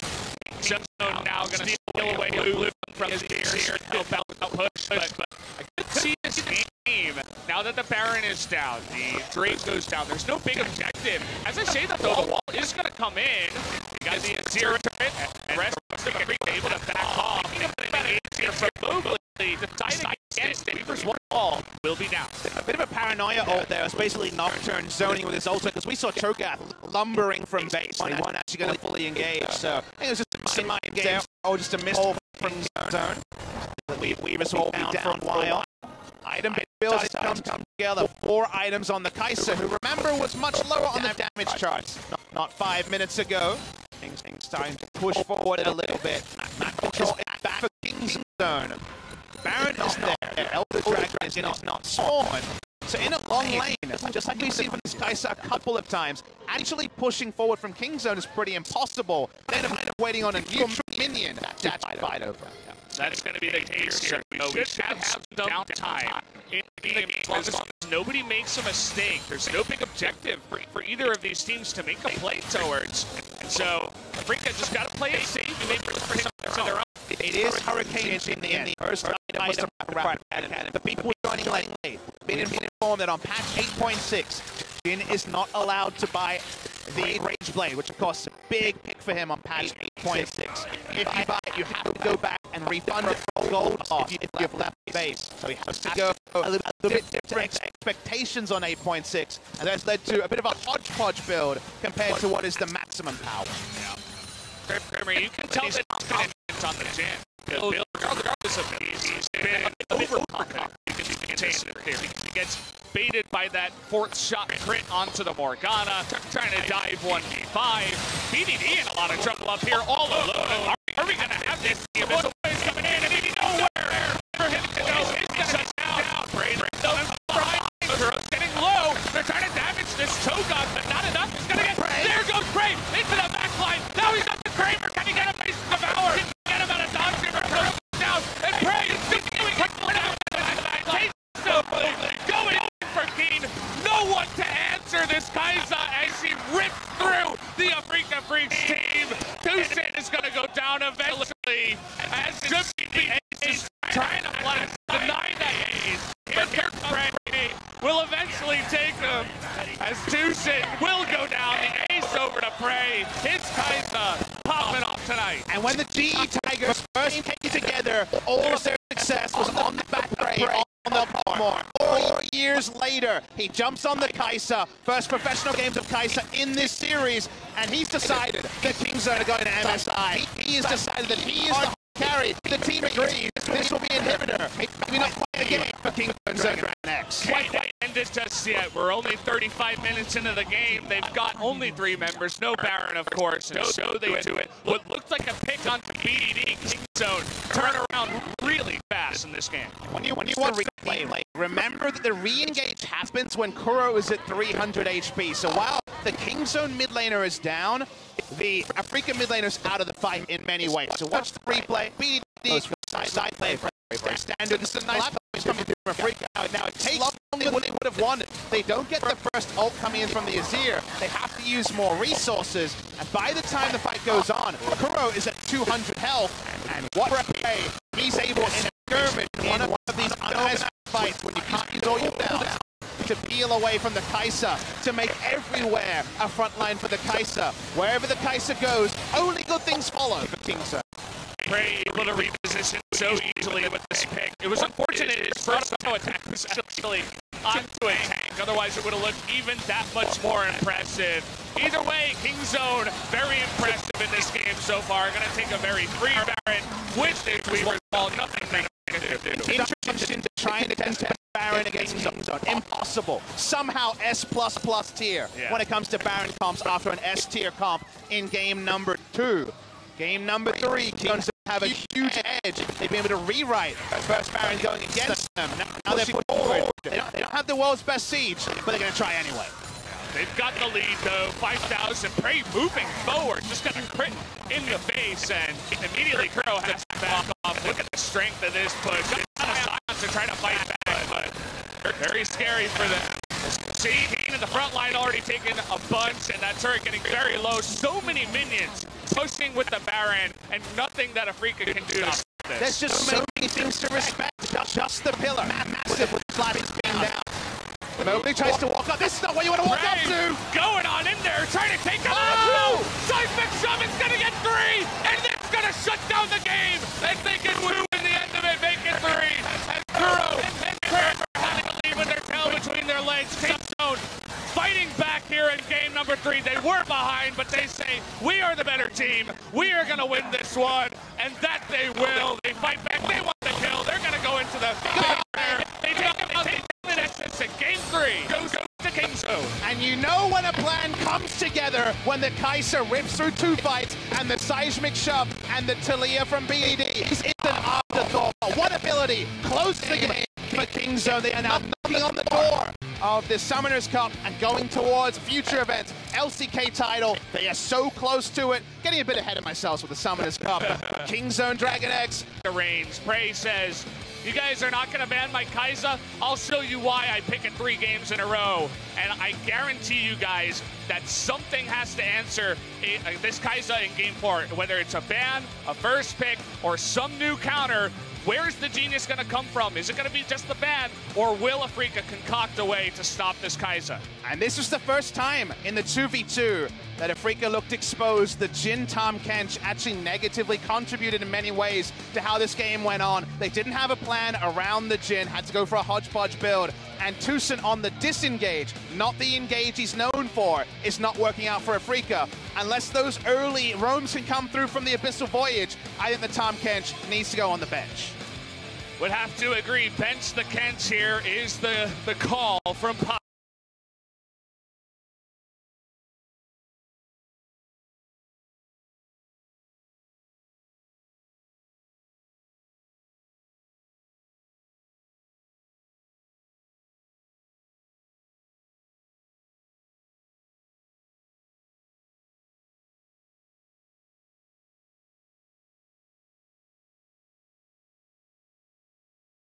Zone now going to steal away Blue from his ear. Help out push, but I could see this game now that the Baron is down. The Drake goes down. There's no big objective. As I say that, though, the wall is going to come in. You guys see a zero turret, and rest of the Afrika able to back off. Easier for Mobley. Deciding against it. Weaver's wall will be down. A bit of a paranoia ult there. It's basically Nocturne zoning with his ult, because we saw Cho'Gath lumbering from base. He wasn't actually going to fully engage, so I think it was just a mind game or just a miss from Zone. Weaver's will be down for a while. Item builds come together. 4 items on the Kai'Sa, who remember was much lower on the damage charts not 5 minutes ago. Things starting to push forward a little bit. Map control is back for King's Zone. Baron is there. Elder Dragon is not spawned. So in a long lane, just like we've seen from this Kai'Sa a couple of times, actually pushing forward from King's Zone is pretty impossible. Then I'm waiting on a neutral minion to fight over. That's going to be the case here. We should have some downtime in the game as long as nobody makes a mistake. There's no big objective for either of these teams to make a play towards. And so Afrika just got to play it safe and maybe for some of their own. It is Hurricane in the end. First item around the people joining late. Been informed that on patch 8.6, Jin is not allowed to buy the Rage Blade, which of course is a big pick for him on patch 8.6. If you buy it, you have to go back and refund it for gold loss if you've left base. So he has to go a little bit different expectations on 8.6, and that's led to a bit of a hodgepodge build compared to what is the maximum power. You can tell that it's on the Jin. Regardless of he's been overconfident. You can contain it here. He gets baited by that 4th shot crit onto the Morgana, trying to dive 1v5. BDD in a lot of trouble up here, all alone. Are we going to have this? The Abyssal Waves coming in, and he's nowhere for him to go. He's shut down. Kuro's getting low. They're trying to damage this Cho'Gath, but not enough. He's going to get... There goes Crave into the backline. Now he's got the Kramer. Can he get him? He's Devour. Get him out of dodge here. Kuro's down. And Prey is still doing it. Going for Keen. No one to answer this Kai'Sa as he rips through the Afrika Freaks team. Tucson is going to go down eventually as Jimmy is trying to deny that ace. But here Prey will eventually take him as Tucson will go down. The ace over to Prey. His Kai'Sa popping off tonight. And when the GE Tigers first came together, all of their success was on the back Prey on the Palmore. 4 years later, he jumps on the Kai'Sa. First professional games of Kai'Sa in this series, and he's decided that King's are going to MSI. He has decided that he is the carry. The team agrees. This will be inhibitor. Maybe not quite a game for King Dragon X. Quite ended just yet. We're only 35 minutes into the game. They've got only 3 members. No Baron, of course. And so they do it. What looked like a pick on BDD. King Zone turn around really fast in this game. When you watch the replay, remember that the re-engage happens when Kuro is at 300 HP. So while the King Zone mid laner is down, the Afrika mid laner is out of the fight in many ways. So watch the replay. BDD side play. Standard. This is a nice play coming through from Afrika. Now it takes longer than they would have wanted. They don't get the first ult coming in from the Azir. They have to use more resources. And by the time the fight goes on, Kuro is at 200 health. And what a play. He's able in a skirmish in one of these unhazard fights when you can't use all your downs to peel away from the Kai'Sa, to make everywhere a front line for the Kai'Sa. Wherever the Kai'Sa goes, only good things follow for Kingsa. Prey able to reposition so easily with this pick. It was unfortunate his first auto attack was actually onto a tank. Otherwise, it would have looked even that much more impressive. Either way, King Zone, very impressive in this game so far. Going to take a very free Baron with this Weaver's ball. Nothing negative to do. Introduction to trying to contest Baron against King Zone. Impossible. Somehow S++ tier when it comes to Baron comps after an S tier comp in game number 2. Game number 3, King Zone have a huge edge. They've been able to rewrite that first Baron going against them. Now they're forward. They don't have the world's best siege, but they're going to try anyway. They've got the lead, though. 5,000. Prey moving forward. Just got a crit in the face, and immediately Crow has to back off. Look at the strength of this push. Got a silence to try to fight back, but very scary for them. See, Keen in the front line already taking a bunch, and that turret getting very low. So many minions pushing with the Baron, and nothing that Afrika can do to stop this. There's just so many things to respect. Just the pillar. Massive with Flappy's being down. Nobody tries to walk up. This is not what you want to walk up to. Going on in there, trying to take him out. Seismic Shove is going to get 3, and it's going to shut down the game. And they can win in the end of it, make it 3. And Kuro and Prayer are having to leave with their tail between their legs. Zone fighting back here in game number 3. They were behind, but they say, we are the better team. We are going to win this one. And that they will. They fight back. They want the kill. They're going to go into the They take in game 3 goes to Kingzone. And you know when a plan comes together, when the Kaiser rips through 2 fights, and the Seismic Shove, and the Talia from BED. It's an afterthought. What ability? Close the game for Kingzone. They are now knocking on the door of the Summoners Cup and going towards future events. LCK title, they are so close to it. Getting a bit ahead of myself with the Summoners Cup. Kingzone Dragon X. The reigns. Prey says, you guys are not going to ban my Kai'Sa? I'll show you why I pick it 3 games in a row. And I guarantee you guys that something has to answer this Kai'Sa in game 4. Whether it's a ban, a first pick, or some new counter, where's the genius going to come from? Is it going to be just the ban, or will Afrika concoct a way to stop this Kai'Sa? And this was the first time in the 2v2 that Afrika looked exposed. The Jhin Tahm Kench actually negatively contributed in many ways to how this game went on. They didn't have a plan around the Jhin, had to go for a hodgepodge build. And Tucson on the disengage, not the engage he's known for, is not working out for Afrika. Unless those early roams can come through from the Abyssal Voyage, I think the Tahm Kench needs to go on the bench. Would have to agree, bench the Kench here is the call from Pop.